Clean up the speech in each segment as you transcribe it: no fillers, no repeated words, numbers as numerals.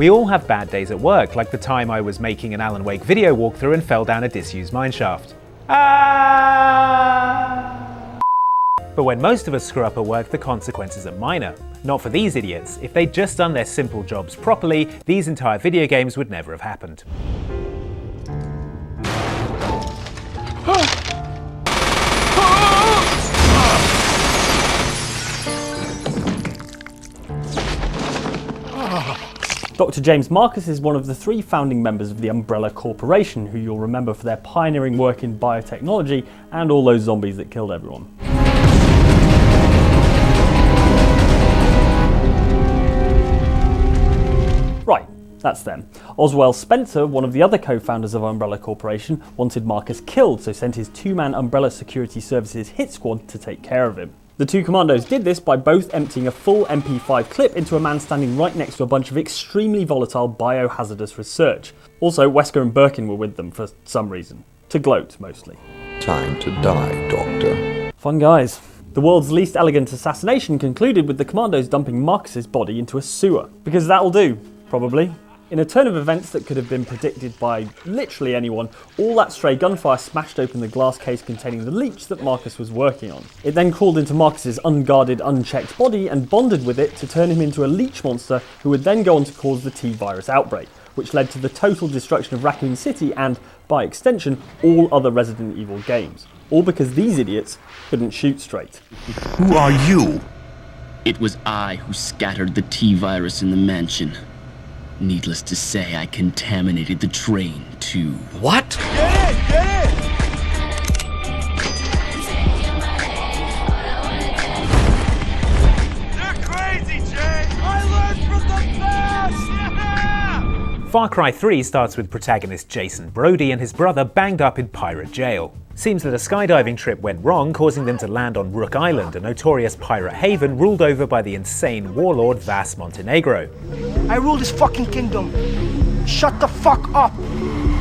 We all have bad days at work, like the time I was making an Alan Wake video walkthrough and fell down a disused mineshaft. But when most of us screw up at work, the consequences are minor. Not for these idiots. If they'd just done their simple jobs properly, these entire video games would never have happened. Dr. James Marcus is one of the 3 founding members of the Umbrella Corporation, who you'll remember for their pioneering work in biotechnology and all those zombies that killed everyone. Right, that's them. Oswell Spencer, one of the other co-founders of Umbrella Corporation, wanted Marcus killed, so sent his 2-man Umbrella Security Services hit squad to take care of him. The 2 commandos did this by both emptying a full MP5 clip into a man standing right next to a bunch of extremely volatile biohazardous research. Also, Wesker and Birkin were with them for some reason. To gloat, mostly. Time to die, Doctor. Fun guys. The world's least elegant assassination concluded with the commandos dumping Marcus's body into a sewer. Because that'll do, probably. In a turn of events that could have been predicted by literally anyone, all that stray gunfire smashed open the glass case containing the leech that Marcus was working on. It then crawled into Marcus's unguarded, unchecked body and bonded with it to turn him into a leech monster who would then go on to cause the T-virus outbreak, which led to the total destruction of Raccoon City and, by extension, all other Resident Evil games. All because these idiots couldn't shoot straight. Who are you? It was I who scattered the T-virus in the mansion. Needless to say, I contaminated the train, too. What? Get in! Get in! They're crazy, Jay! I learned from the best! Yeah! Far Cry 3 starts with protagonist Jason Brody and his brother banged up in pirate jail. Seems that a skydiving trip went wrong, causing them to land on Rook Island, a notorious pirate haven ruled over by the insane warlord Vas Montenegro. I rule this fucking kingdom. Shut the fuck up,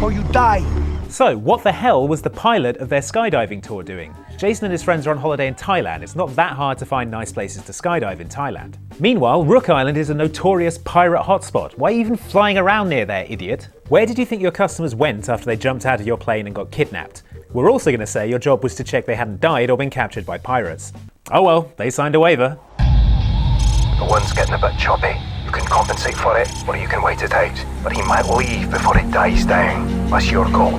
or you die. So, what the hell was the pilot of their skydiving tour doing? Jason and his friends are on holiday in Thailand. It's not that hard to find nice places to skydive in Thailand. Meanwhile, Rook Island is a notorious pirate hotspot. Why are you even flying around near there, idiot? Where did you think your customers went after they jumped out of your plane and got kidnapped? We're also going to say your job was to check they hadn't died or been captured by pirates. Oh well, they signed a waiver. The one's getting a bit choppy. You can compensate for it, or you can wait it out. But he might leave before it dies down. That's your call.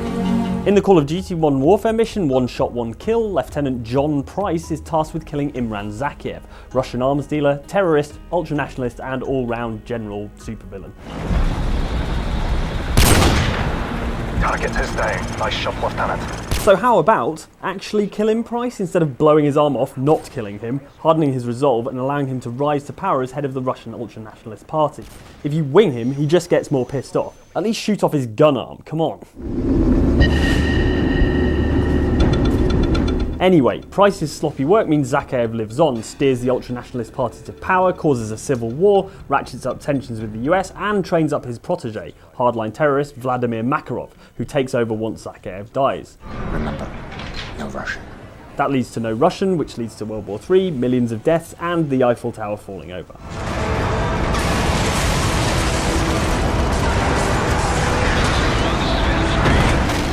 In the Call of Duty Modern Warfare mission, One Shot, One Kill, Lieutenant John Price is tasked with killing Imran Zakiev, Russian arms dealer, terrorist, ultranationalist, and all-round general supervillain. Target is down. Nice shot, Lieutenant. So how about actually killing Price instead of blowing his arm off, not killing him, hardening his resolve and allowing him to rise to power as head of the Russian ultranationalist party? If you wing him, he just gets more pissed off. At least shoot off his gun arm, come on. Anyway, Price's sloppy work means Zakhaev lives on, steers the ultranationalist party to power, causes a civil war, ratchets up tensions with the US, and trains up his protege, hardline terrorist Vladimir Makarov, who takes over once Zakhaev dies. Remember, no Russian. That leads to no Russian, which leads to World War III, millions of deaths, and the Eiffel Tower falling over.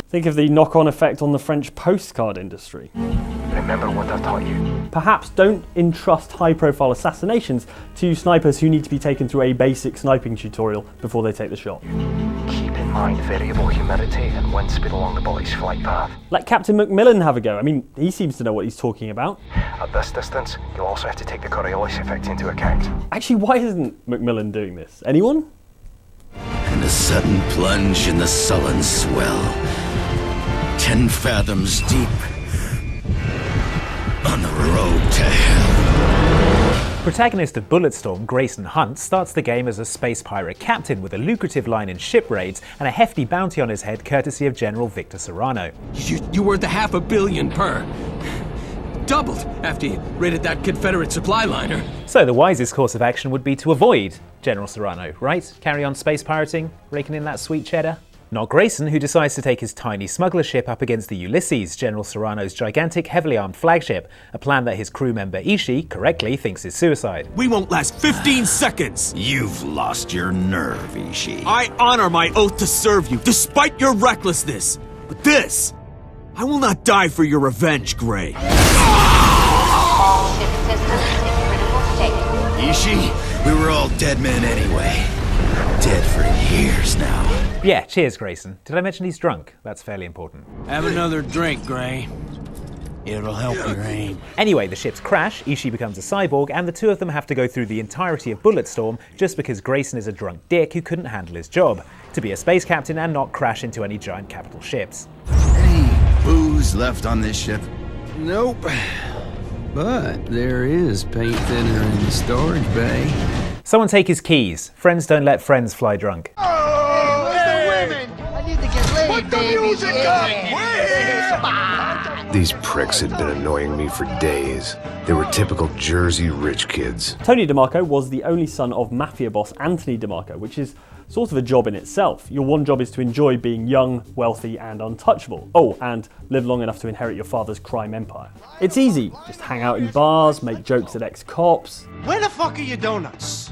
Think of the knock-on effect on the French postcard industry. Remember what I taught you. Perhaps don't entrust high-profile assassinations to snipers who need to be taken through a basic sniping tutorial before they take the shot. Keep in mind variable humidity and wind speed along the bullet's flight path. Let Captain Macmillan have a go. I mean, he seems to know what he's talking about. At this distance, you'll also have to take the Coriolis effect into account. Actually, why isn't Macmillan doing this? Anyone? And a sudden plunge in the sullen swell. 10 fathoms deep. On the road to hell. Protagonist of Bulletstorm, Grayson Hunt, starts the game as a space pirate captain with a lucrative line in ship raids and a hefty bounty on his head courtesy of General Victor Serrano. You worth $500 million per. Doubled after you raided that Confederate supply liner. So the wisest course of action would be to avoid General Serrano, right? Carry on space pirating, raking in that sweet cheddar. Not Grayson, who decides to take his tiny smuggler ship up against the Ulysses, General Serrano's gigantic, heavily armed flagship, a plan that his crew member Ishii correctly thinks is suicide. We won't last 15 seconds! You've lost your nerve, Ishii. I honor my oath to serve you, despite your recklessness. But this, I will not die for your revenge, Gray. All ship systems in critical state. Ishii, we were all dead men anyway. Dead for years now. Yeah, cheers, Grayson. Did I mention he's drunk? That's fairly important. Have another drink, Gray. It'll help your aim. Anyway, the ships crash, Ishii becomes a cyborg, and the two of them have to go through the entirety of Bulletstorm just because Grayson is a drunk dick who couldn't handle his job, to be a space captain and not crash into any giant capital ships. Any booze left on this ship? Nope. But there is paint thinner in the storage bay. Someone take his keys. Friends don't let friends fly drunk. I need to get laid, baby. These pricks had been annoying me for days. They were typical Jersey rich kids. Tony DeMarco was the only son of mafia boss Anthony DeMarco, which is sort of a job in itself. Your one job is to enjoy being young, wealthy, and untouchable. Oh, and live long enough to inherit your father's crime empire. It's easy. Just hang out in bars, make jokes at ex-cops. Where the fuck are your donuts?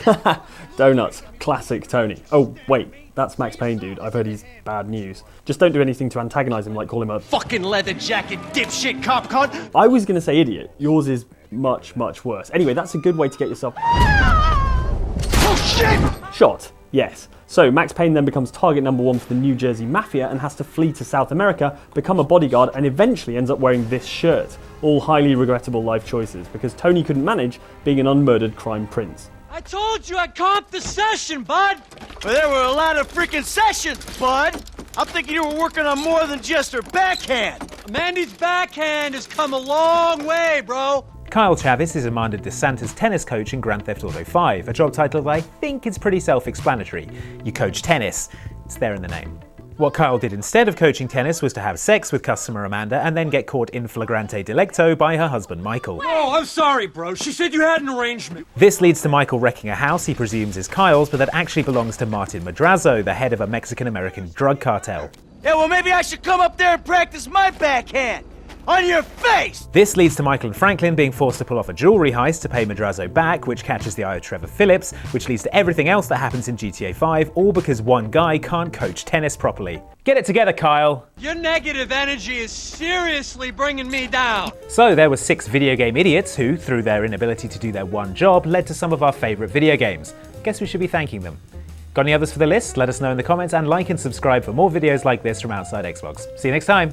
Donuts. Classic Tony. Oh, wait. That's Max Payne, dude. I've heard he's bad news. Just don't do anything to antagonize him, like call him a Fucking leather jacket, dipshit cop cunt. I was going to say idiot. Yours is much, much worse. Anyway, that's a good way to get yourself Oh shit! shot. Yes. So Max Payne then becomes target number one for the New Jersey Mafia and has to flee to South America, become a bodyguard, and eventually ends up wearing this shirt. All highly regrettable life choices, because Tony couldn't manage being an unmurdered crime prince. I told you I comped the session, bud. But there were a lot of freaking sessions, bud. I'm thinking you were working on more than just her backhand. Mandy's backhand has come a long way, bro. Kyle Chavis is Amanda DeSantis' tennis coach in Grand Theft Auto 5, a job title that I think is pretty self-explanatory. You coach tennis. It's there in the name. What Kyle did instead of coaching tennis was to have sex with customer Amanda and then get caught in flagrante delicto by her husband Michael. Oh, I'm sorry, bro. She said you had an arrangement. This leads to Michael wrecking a house he presumes is Kyle's, but that actually belongs to Martin Madrazo, the head of a Mexican-American drug cartel. Yeah, well, maybe I should come up there and practice my backhand. On your face! This leads to Michael and Franklin being forced to pull off a jewelry heist to pay Madrazo back, which catches the eye of Trevor Phillips, which leads to everything else that happens in GTA 5, all because one guy can't coach tennis properly. Get it together, Kyle! Your negative energy is seriously bringing me down. So there were 6 video game idiots who, through their inability to do their one job, led to some of our favourite video games. Guess we should be thanking them. Got any others for the list? Let us know in the comments, and like and subscribe for more videos like this from outside Xbox. See you next time!